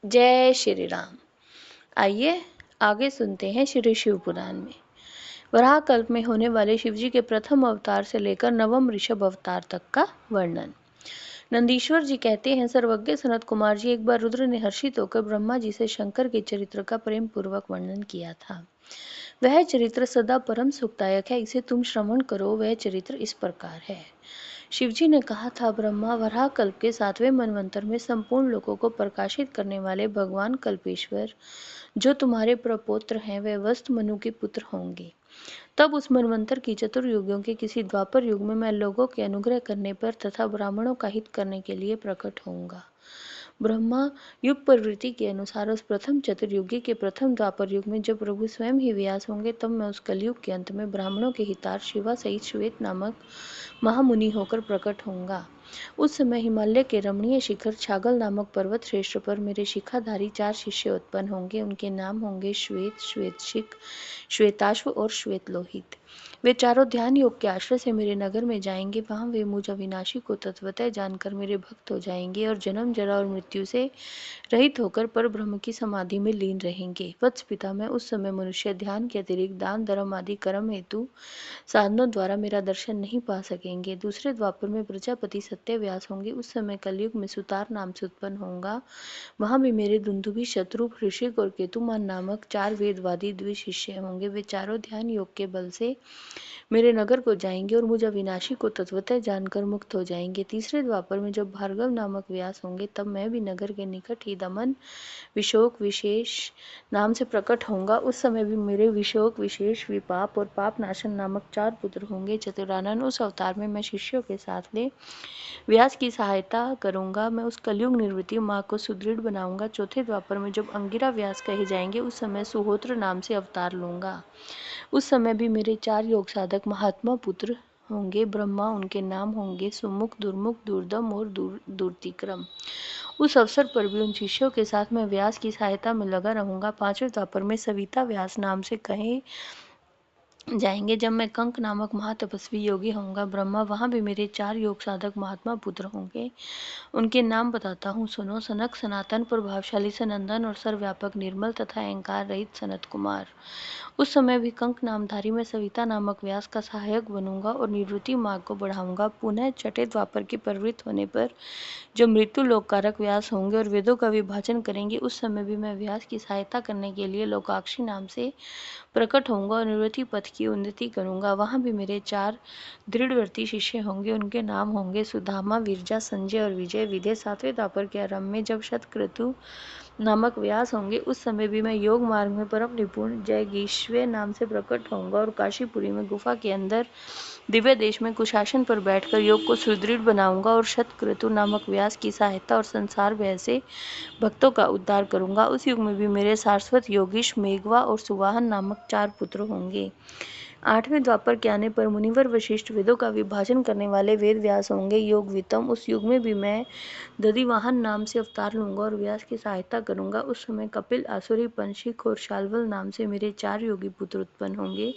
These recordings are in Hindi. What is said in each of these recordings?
जय श्री राम। आइए आगे सुनते हैं श्री शिव पुराण में वराह कल्प में होने वाले शिवजी के प्रथम अवतार से लेकर नवम ऋषभ अवतार तक का वर्णन। नंदीश्वर जी कहते हैं, सर्वज्ञ सनत कुमार जी, एक बार रुद्र ने हर्षित होकर ब्रह्मा जी से शंकर के चरित्र का प्रेम पूर्वक वर्णन किया था। वह चरित्र सदा परम सुखदायक है, इसे तुम श्रवण करो। वह चरित्र इस प्रकार है। शिवजी ने कहा था, ब्रह्मा, वराह कल्प के 7वें मनवंतर में संपूर्ण लोगों को प्रकाशित करने वाले भगवान कल्पेश्वर जो तुम्हारे प्रपौत्र हैं, वे वस्त मनु के पुत्र होंगे। तब उस मनवंतर की चतुर्युगों के किसी द्वापर युग में मैं लोगों के अनुग्रह करने पर तथा ब्राह्मणों का हित करने के लिए प्रकट होऊंगा। ब्रह्मा युग प्रवृत्ति के अनुसार उस प्रथम चतुर्युगी के प्रथम द्वापर युग में जब प्रभु स्वयं ही व्यास होंगे, तब मैं उस कलयुग के अंत में ब्राह्मणों के हितार्थ शिवा सहित श्वेत नामक महामुनि होकर प्रकट होऊंगा। उस समय हिमालय के रमणीय शिखर छागल नामक पर्वत श्रेष्ठ पर मेरे शिखाधारी 4 शिष्य उत्पन्न होंगे। उनके नाम होंगे श्वेत, श्वेतशिख, श्वेताश्व और श्वेतलोहित। वे चारों ध्यान योग के आश्रय से मेरे नगर में जाएंगे। वहां वे मुझ अविनाशी को तत्वतः जानकर मेरे भक्त हो जाएंगे और जन्म, जरा और मृत्यु से रहित होकर पर ब्रह्म की समाधि में लीन रहेंगे। वत्स पिता, मैं उस समय मनुष्य ध्यान के अतिरिक्त दान, धर्म आदि कर्म हेतु साधनों द्वारा मेरा दर्शन नहीं पा सकेंगे। दूसरे द्वापर में प्रजापति सत्यव्यास होंगे। उस समय कलयुग में सुतार नाम से उत्पन्न होगा। वहां भी मेरे दुंदुभि, शत्रु, ऋषिक और केतुमान नामक 4 वेदवादी द्विशिष्य होंगे। वे चारों ध्यान योग के बल से मेरे नगर को जाएंगे और मुझ अविनाशी को तत्वतः जानकर मुक्त हो जाएंगे। तीसरे द्वापर में जब भार्गव नामक व्यास होंगे, तब मैं भी नगर के निकट ही दमन, विशोक, विशेष नाम से प्रकट होऊंगा। उस समय भी मेरे विशोक, विशेष, विपाप और पाप नाशन नामक 4 पुत्र होंगे। चतुरानन, उस अवतार में मैं शिष्यों के साथ ले व्यास की सहायता करूंगा। मैं उस कलयुग निवृत्ति मार्ग को सुदृढ़ बनाऊंगा। चौथे द्वापर में जब अंगिरा व्यास कहे जाएंगे, उस समय सुहोत्र नाम से अवतार लूंगा। उस समय भी मेरे 4 योग साधक महात्मा पुत्र होंगे। ब्रह्मा, उनके नाम होंगे सुमुख, दुर्मुख, दुर्दम और दुर्तिक्रम। उस अवसर पर भी उन शिष्यों के साथ मैं व्यास की सहायता में लगा रहूंगा। 5वें द्वापर में सविता व्यास नाम से कहे जाएंगे। जब मैं कंक नामक महातपस्वी योगी होऊंगा। ब्रह्मा, वहां भी मेरे 4 योग साधक महात्मा पुत्र होंगे। उनके नाम बताता हूँ, सुनो। सनक, सनातन, प्रभावशाली सनंदन और सर्वव्यापक निर्मल तथा अहंकार रहित सनत कुमार। उस समय भी कंक नामधारी मैं सविता नामक व्यास का सहायक बनूंगा और निवृत्ति मार्ग को बढ़ाऊंगा। पुनः छठे द्वापर के प्रवृत्त होने पर जब मृत्यु लोक कारक व्यास होंगे और वेदों का विभाजन करेंगे, उस समय भी मैं व्यास की सहायता करने के लिए लोकाक्षी नाम से प्रकट होऊंगा और निवृत्ति पथ की उन्नति करूंगा। वहां भी मेरे 4 दृढ़वर्ती शिष्य होंगे। उनके नाम होंगे सुदामा, विरजा, संजय और विजय। विदे, 7वें द्वापर के आरंभ में जब शतक्रतु नामक व्यास होंगे, उस समय भी मैं योग मार्ग में परम निपुण जयगीश्वे नाम से प्रकट होऊंगा और काशीपुरी में गुफा के अंदर दिव्य देश में कुशासन पर बैठकर योग को सुदृढ़ बनाऊंगा और शतक्रतु नामक व्यास की सहायता और संसार भय से भक्तों का उद्धार करूंगा। उस युग में भी मेरे सारस्वत, योगीश, मेघवा और सुवाहन नामक 4 पुत्र होंगे। 8वें द्वापर के आने पर मुनिवर वशिष्ठ वेदों का विभाजन करने वाले वेद व्यास होंगे। योग वितम, उस युग में भी मैं दधिवाहन नाम से अवतार लूंगा और व्यास की सहायता करूंगा। उस समय कपिल, आसुरी, पंशिक और शाल्वल नाम से मेरे 4 योगी पुत्र उत्पन्न होंगे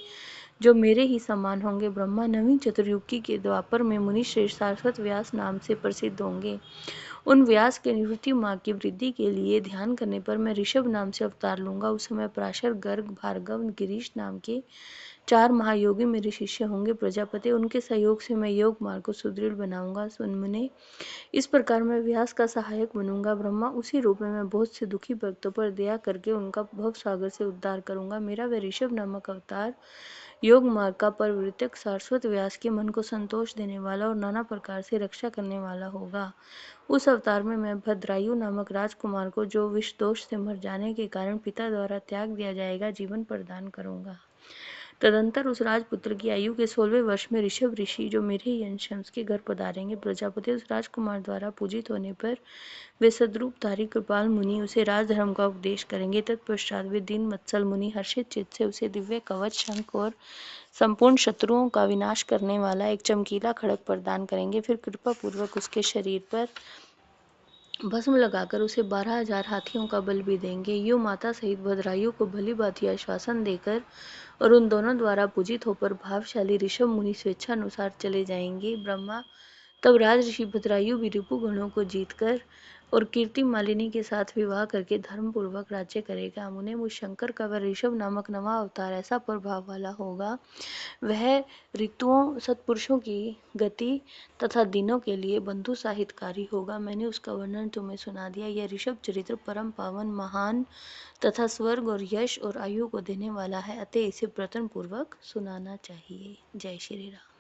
जो मेरे ही समान होंगे। ब्रह्मा, नवीं चतुर्युगी के द्वापर में मुनि श्रेष्ठ सारस्वत व्यास नाम से प्रसिद्ध होंगे। उन व्यास के निवृत्ति मार्ग की वृद्धि के लिए ध्यान करने पर मैं ऋषभ नाम से अवतार लूंगा। उस समय पराशर, गर्ग, भार्गव, गिरीश नाम के 4 महायोगी मेरे शिष्य होंगे। प्रजापति, उनके सहयोग से मैं योग मार्ग को सुदृढ़ बनाऊंगा। सुन मुने, इस प्रकार मैं व्यास का सहायक बनूंगा। ब्रह्मा, उसी रूप में मैं बहुत से दुखी भक्तों पर दया करके उनका भव सागर से उद्धार करूंगा। मेरा वह ऋषभ नामक अवतार योग मार्ग का प्रवर्तक सारस्वत व्यास के मन को संतोष देने वाला और नाना प्रकार से रक्षा करने वाला होगा। उस अवतार में मैं भद्रायु नामक राजकुमार को, जो विष दोष से मर जाने के कारण पिता द्वारा त्याग दिया जाएगा, जीवन प्रदान करूंगा। तदंतर उस राजपुत्र की आयु के 16वें वर्ष में ऋषभ ऋषि, जो मेरे ही अंश के घर पधारेंगे। प्रजापति, उस राजकुमार द्वारा पूजित होने पर वे सद्रूपधारी कृपाल मुनि उसे राजधर्म का उपदेश करेंगे। तत्पश्चात वे दीन मत्सल मुनि हर्षित चित्त से उसे दिव्य कवच, शंख और संपूर्ण शत्रुओं का विनाश करने वाला एक चमकीला खड्ग प्रदान करेंगे। फिर कृपा पूर्वक उसके शरीर पर भस्म लगाकर उसे 12,000 हाथियों का बल भी देंगे। यूं माता सहित भद्रायु को भली भांति आश्वासन देकर और उन दोनों द्वारा पूजित होकर भावशाली ऋषभ मुनि स्वेच्छानुसार चले जाएंगे। ब्रह्मा, तब राज ऋषि भद्रायु भी रिपु गणों को जीतकर और कीर्ति मालिनी के साथ विवाह करके धर्मपूर्वक राज्य करेगा। मुने मुझ शंकर का वह ऋषभ नामक नवा अवतार ऐसा प्रभाव वाला होगा, वह ऋतुओं सत्पुरुषों की गति तथा दिनों के लिए बंधु साहित्यकारी होगा। मैंने उसका वर्णन तुम्हें सुना दिया। यह ऋषभ चरित्र परम पावन, महान तथा स्वर्ग और यश और आयु को देने वाला है, अतः इसे प्रयत्न पूर्वक सुनाना चाहिए। जय श्री राम।